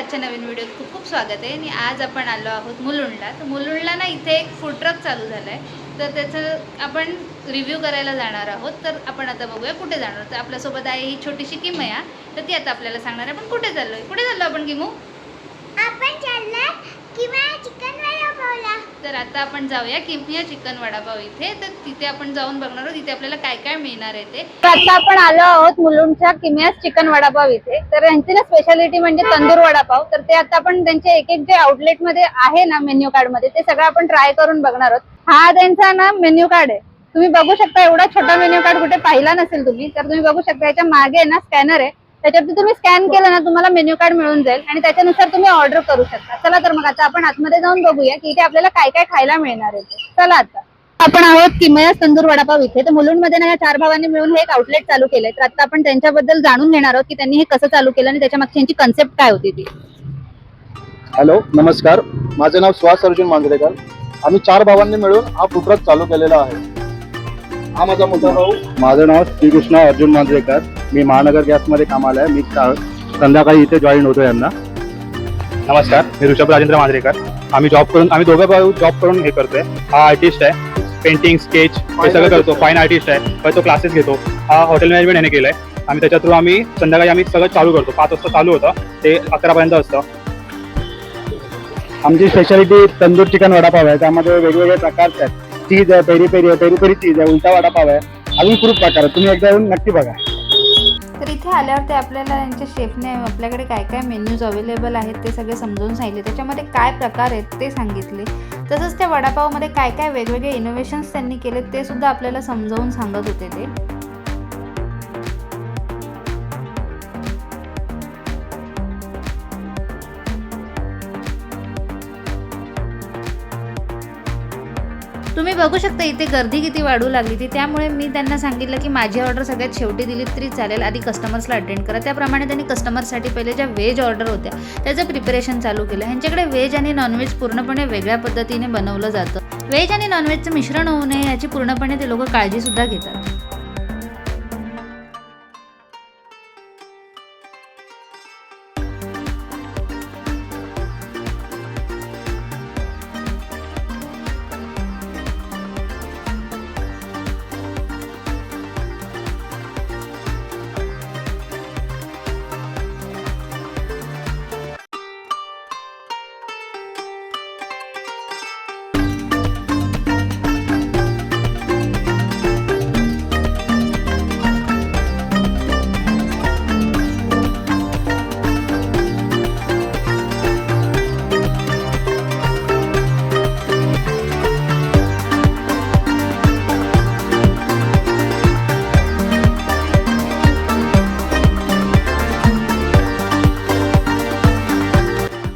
आजच्या नवीन व्हिडिओत खूप खूप स्वागत आहे. आणि आज आपण आलो आहोत मुलुंडला. तर मुलुंडला ना इथे एक फूड ट्रक चालू झाला आहे, तर त्याचं आपण रिव्ह्यू करायला जाणार आहोत. तर आपण आता बघूया कुठे जाणार. तर आपल्यासोबत आहे ही छोटीशी किमया, तर ती आता आपल्याला सांगणार आहे आपण कुठे चाललो आपण किमू. आपण चाललोय किमया चिकन वडापावला. तर आता आपण जाऊया किमया चिकन वडापाव इथे. तर तिथे आपण जाऊन बघणार आहोत तिथे आपल्याला काय काय मिळणार आहे ते. तर आता आपण आलो आहोत मुलुंडच्या किमयास चिकन वडापाव इथे. तर यांची ना स्पेशालिटी म्हणजे तंदूर वडापाव. तर ते आता आपण त्यांचे एक एक जे आउटलेट मध्ये आहे ना मेन्यू कार्ड मध्ये, ते सगळं आपण ट्राय करून बघणार आहोत. हा त्यांचा ना मेन्यू कार्ड आहे, तुम्ही बघू शकता. एवढा छोटा मेन्यू कार्ड कुठे पाहिला नसेल तुम्ही, तर तुम्ही बघू शकता. याच्या मागे ना स्कॅनर आहे, त्याच्यावरती तुम्ही स्कॅन केलं ना तुम्हाला मेन्यू कार्ड मिळून जाईल आणि त्याच्यानुसार तुम्ही ऑर्डर करू शकता. चला तर मग आता आपण आतमध्ये जाऊन बघूया की इथे आपल्याला काय काय खायला मिळणार आहे ते. चला आता आपण आहोत किमयास तंदूर वडापाव इथे. तर मुलुंडमध्ये ना या 4 भावांनी मिळून हे एक आउटलेट चालू केलंय. तर आता आपण त्यांच्याबद्दल जाणून घेणार आहोत की त्यांनी हे कसं चालू केलं आणि त्याच्या मागची यांची कन्सेप्ट काय होती ती. हॅलो, नमस्कार. माझे नाव सुहास अर्जुन मांजरेकर. आम्ही 4 भावांनी मिळून हा फूड ट्रक चालू केलेला आहे. हा माझा मोठा भाऊ. माझं नाव श्रीकृष्ण अर्जुन मांजरेकर. मी महानगर गॅसमध्ये कामाला आहे. मी संध्याकाळी इथे जॉईन होतो यांना. नमस्कार, मी ऋषभ राजेंद्र मांजरेकर. आम्ही दोघं भाऊ जॉब करून हे करतोय. हा आर्टिस्ट आहे, पेंटिंग स्केच हे सगळं करतो. फाईन आर्टिस्ट आहे, पण तो क्लासेस घेतो. हा हॉटेल मॅनेजमेंट याने केलंय. आम्ही त्याच्या थ्रू संध्याकाळी सगळं चालू करतो. 5 वाजता चालू होतं ते 11 पर्यंत असतं. आमची स्पेशालिटी तंदूर चिकन वडापाव आहे. त्यामध्ये वेगवेगळे प्रकारचे आहेत. चीज आहे, पेरी पेरी आहे, पेरी पेरी चीज आहे, उलटा वडापाव आहे, अजून खूप प्रकार आहेत. तुम्ही एकदा येऊन नक्की बघा. तर इथे आल्यावर ते आपल्याला त्यांच्या शेफने आपल्याकडे काय काय मेन्यूज अवेलेबल आहेत ते सगळे समजावून सांगितले. त्याच्यामध्ये काय प्रकार आहेत ते सांगितले. तसंच त्या वडापावमध्ये काय काय वेगवेगळे इनोव्हेशन्स त्यांनी केले ते सुद्धा आपल्याला समजावून सांगत होते ते. तुम्ही बघू शकता इथे गर्दी किती वाढू लागली ती. त्यामुळे मी त्यांना सांगितलं की माझी ऑर्डर सगळ्यात शेवटी दिली तरी चालेल, आधी कस्टमर्सला अटेंड करा. त्याप्रमाणे त्यांनी कस्टमरसाठी पहिले ज्या व्हेज ऑर्डर होत्या त्याचं प्रिपरेशन चालू केलं. ह्यांच्याकडे व्हेज आणि नॉनव्हेज पूर्णपणे वेगळ्या पद्धतीने बनवलं जातं. व्हेज आणि नॉनव्हेजचं मिश्रण होऊ नये याची पूर्णपणे ते लोक काळजीसुद्धा घेतात.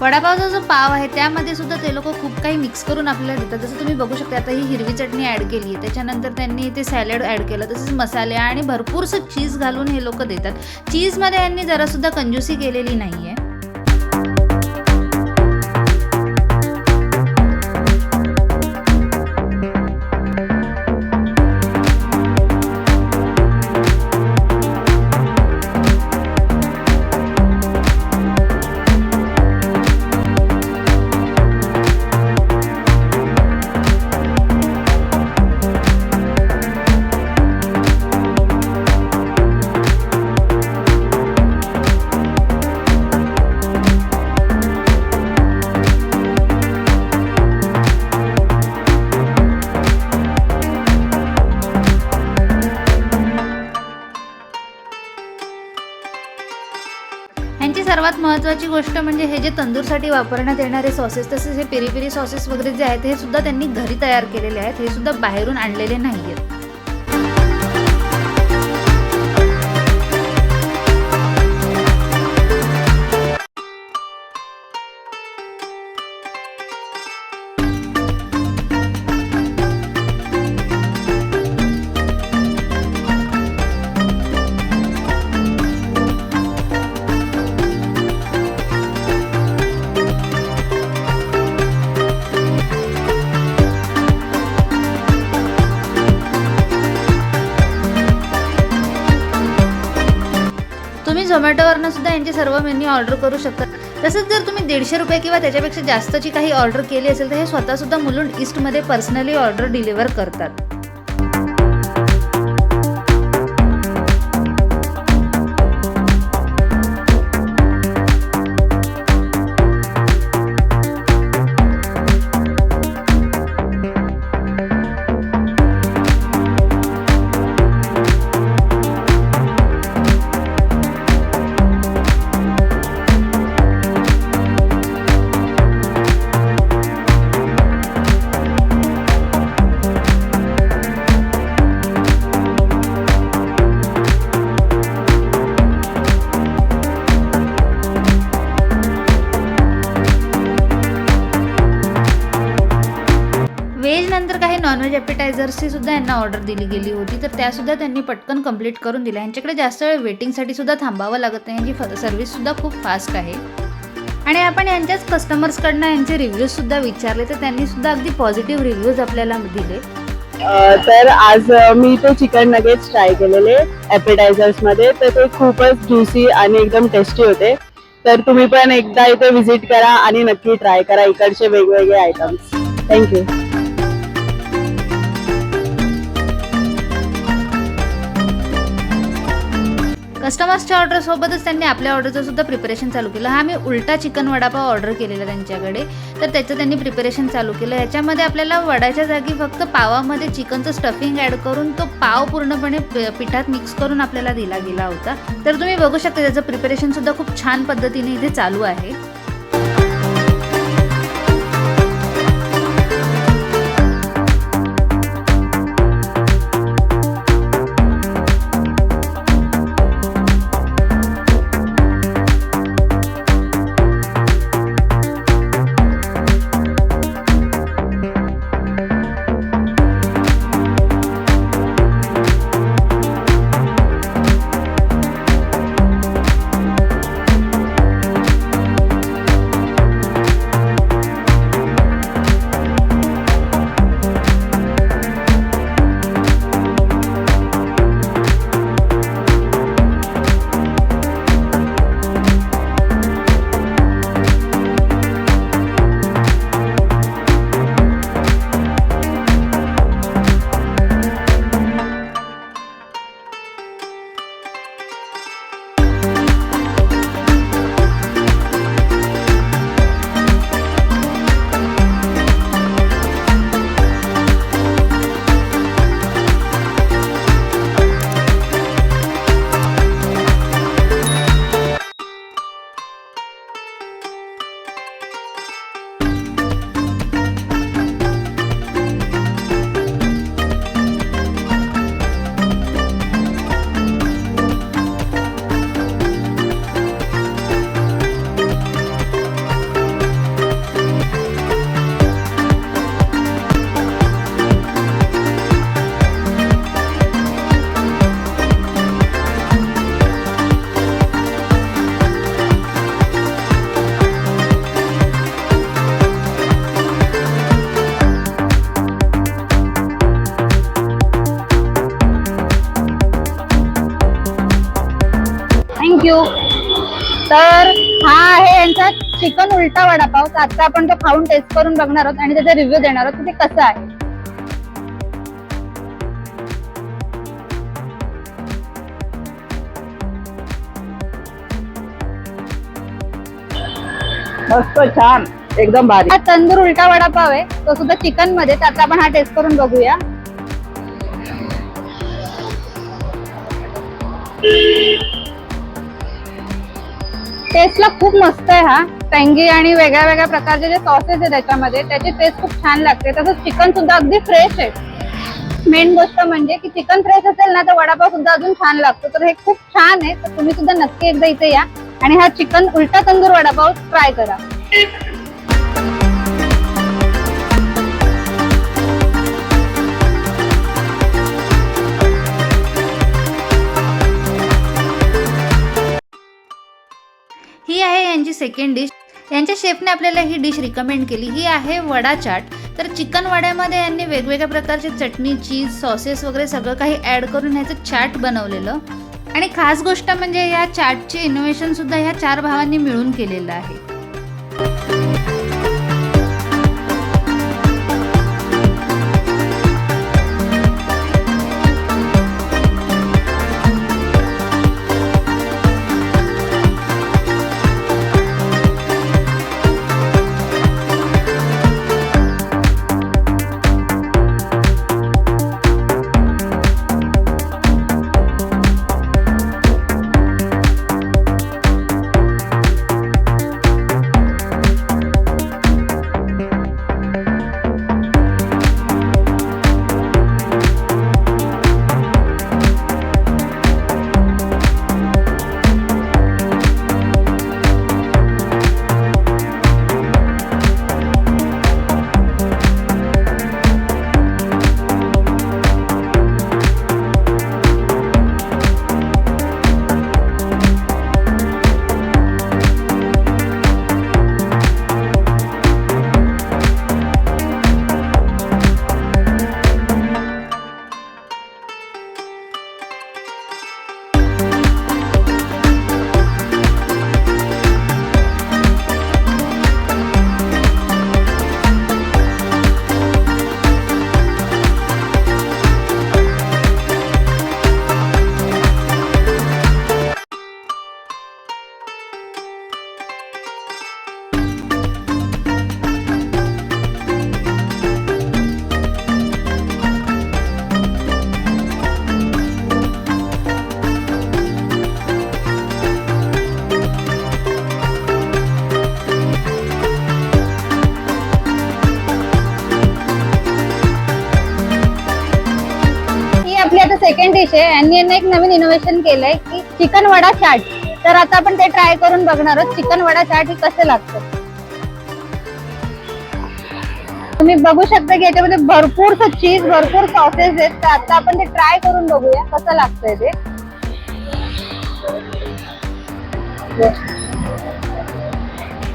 वडापावचा जो पाव आहे त्यामध्ये सुद्धा ते लोक खूप काही मिक्स करून आपल्याला देतात. जसं तुम्ही बघू शकता आता ही हिरवी चटणी ॲड केली, त्याच्यानंतर त्यांनी ते सॅलड ॲड केलं, तसेच मसाले आणि भरपूरसं चीज घालून हे लोक देतात. चीजमध्ये यांनी जरासुद्धा कंजूसी केलेली नाही आहे. ह्यांची सर्वात महत्त्वाची गोष्ट म्हणजे हे जे तंदूरसाठी वापरण्यात येणारे सॉसेस, तसेच हे पेरी पेरी सॉसेस वगैरे जे आहेत हे सुद्धा त्यांनी घरी तयार केलेले आहेत. हे सुद्धा बाहेरून आणलेले नाही आहेत. झोमॅटोवरनं सुद्धा यांचे सर्व मेन्यू ऑर्डर करू शकतात. तसंच जर तुम्ही 150 रुपये किंवा त्याच्यापेक्षा जास्तची काही ऑर्डर केली असेल तर हे स्वतःसुद्धा मुलुंड ईस्टमध्ये पर्सनली ऑर्डर डिलिव्हर करतात. व्हेज नंतर काही नॉनव्हेज ॲपेटायझर्सची सुद्धा यांना ऑर्डर दिली गेली होती, तर त्यासुद्धा त्यांनी पटकन कंप्लीट करून दिल्या. यांच्याकडे जास्त वेळ वेटिंगसाठी सुद्धा थांबावं लागत नाही. यांची सर्व्हिससुद्धा खूप फास्ट आहे. आणि आपण यांच्याच कस्टमर्सकडनं यांचे रिव्ह्यूजसुद्धा विचारले, तर त्यांनी सुद्धा अगदी पॉझिटिव्ह रिव्ह्यूज आपल्याला दिले. तर आज मी ते चिकन नगेट्स ट्राय केलेले ॲपेटायझर्स मध्ये, तर ते खूपच ज्युसी आणि एकदम टेस्टी होते. तर तुम्ही पण एकदा इथे व्हिजिट करा आणि नक्की ट्राय करा इकडचे वेगवेगळे आयटम्स. थँक्यू. कस्टमर्सच्या ऑर्डरसोबतच त्यांनी आपल्या ऑर्डरचं सुद्धा प्रिपरेशन चालू केलं. हा मी उलटा चिकन वडापाव ऑर्डर केलेला त्यांच्याकडे, तर त्याचं त्यांनी प्रिपरेशन चालू केलं. ह्याच्यामध्ये आपल्याला वडाच्या जागी फक्त पावामध्ये चिकनचं स्टफिंग ॲड करून तो पाव पूर्णपणे पिठात मिक्स करून आपल्याला दिला गेला होता. तर तुम्ही बघू शकता त्याचं प्रिपरेशनसुद्धा खूप छान पद्धतीने इथे चालू आहे. थँक्यू. तर हा आहे यांचा चिकन उलटा वडापाव. तर आता आपण तो खाऊन टेस्ट करून बघणार आहोत आणि त्याचा रिव्ह्यू देणार आहोत, ते कसं आहे. मस्त, छान, एकदम भारी. हा तंदूर उलटा वडापाव आहे, तो सुद्धा चिकन मध्ये. तर आता आपण हा टेस्ट करून बघूया. टेस्टला खूप मस्त आहे हा. टँगी आणि वेगळ्या वेगळ्या प्रकारचे जे सॉसेस आहे त्याच्यामध्ये, त्याची टेस्ट खूप छान लागते. तसंच चिकन सुद्धा अगदी फ्रेश आहे. मेन गोष्ट म्हणजे की चिकन फ्रेश असेल ना तर वडापाव सुद्धा अजून छान लागतो. तर हे खूप छान आहे. तर तुम्ही सुद्धा नक्की एकदा इथे या आणि हा चिकन उलटा तंदूर वडापाव ट्राय करा. ही आहे यांची सेकंड डिश. यांच्या शेफने आपल्याला ही डिश रिकमेंड केली. ही आहे वडा चाट. तर चिकन वड्यामध्ये यांनी वेगवेगळ्या प्रकारचे चटणी, चीज, सॉसेस वगैरे सगळं काही ॲड करून ह्याचं चाट बनवलेलं. आणि खास गोष्ट म्हणजे या चाटचे इनोव्हेशन सुद्धा ह्या 4 भावांनी मिळून केलेलं आहे. आपली आता सेकंड डिश आहे आणि यांनी एक नवीन इनोव्हेशन केलंय की चिकन वडा चाट. तर आता आपण ते ट्राय करून बघणार आहोत चिकन वडा चाट हे कसं लागतं. तुम्ही बघू शकता की याच्यामध्ये भरपूर चीज भरपूर सॉसेस आहेत. तर आता आपण ते ट्राय करून बघूया कसं लागतंय ते.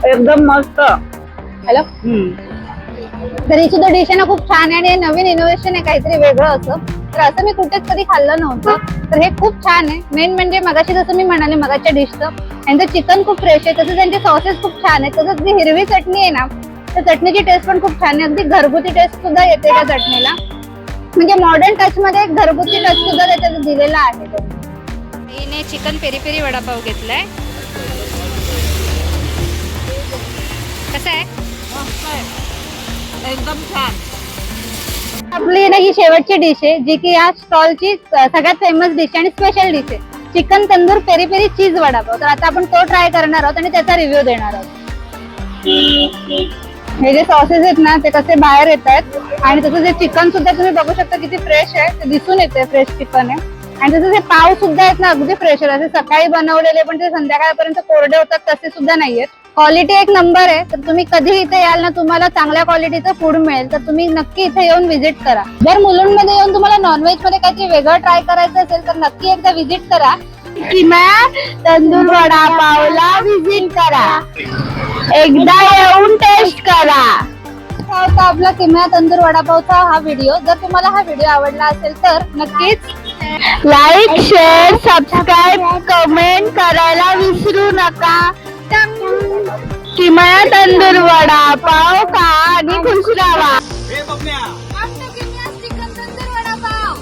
एकदम मस्त. हॅलो. तर ही सुद्धा डिश आहे ना खूप छान आहे आणि हे नवीन इनोव्हेशन आहे काहीतरी वेगळं असं. तर असं मी कुठेच कधी खाल्लं नव्हतं. तर हे खूप छान आहे. मेन म्हणजे मगाशी जसं मी म्हणाले मगाच्या डिशचं यांचं चिकन खूप फ्रेश आहे. तसंच त्यांचे सॉसेस खूप छान आहेत. तसंच जी हिरवी चटणी आहे ना त्या चटणीची टेस्ट पण खूप छान आहे. अगदी घरगुती टेस्ट सुद्धा येते त्या चटणीला. म्हणजे मॉडर्न टच मध्ये एक घरगुती टच सुद्धा त्याच्यात दिलेला आहे. हिने चिकन पेरी पेरी वडापाव घेतलाय. कसं आहे? एकदम छान. आपली ना ही शेवटची डिश आहे जी की या स्टॉलची सगळ्यात फेमस डिश आणि स्पेशल डिश आहे chicken tandoor peri peri cheese vada pav. तर आता आपण तो ट्राय करणार आहोत आणि त्याचा रिव्ह्यू देणार आहोत. हे जे सॉसेस आहेत ना ते कसे बाहेर येत आहेत आणि तसंच हे चिकन सुद्धा तुम्ही बघू शकता किती फ्रेश आहे. ते दिसून येते फ्रेश चिकन आहे. आणि तसंच हे पाव सुद्धा आहेत ना अगदी फ्रेश आहेत. असे सकाळी बनवलेले पण ते संध्याकाळपर्यंत कोरडे होतात तसे सुद्धा नाहीयेत. क्वालिटी एक नंबर आहे. तर तुम्ही कधी इथे याल ना तुम्हाला चांगल्या क्वालिटीचं फूड मिळेल. तर तुम्ही नक्की इथे येऊन व्हिजिट करा. जर मुलुंडमध्ये येऊन तुम्हाला नॉनव्हेज मध्ये काहीतरी वेगळं ट्राय करायचं असेल तर नक्की एकदा व्हिजिट करा. किंवा तंदूर वडापावला व्हिजिट करा. एकदा येऊन टेस्ट करा. हा होता आपला किम्या तंदूर वडापावचा हा व्हिडिओ. जर तुम्हाला हा व्हिडिओ आवडला असेल तर नक्कीच लाईक शेअर सबस्क्राईब कमेंट करायला विसरू नका. किमया तंदूर वडापाव खा आणि खुश राहा. चिकन तंदूर वडापाव.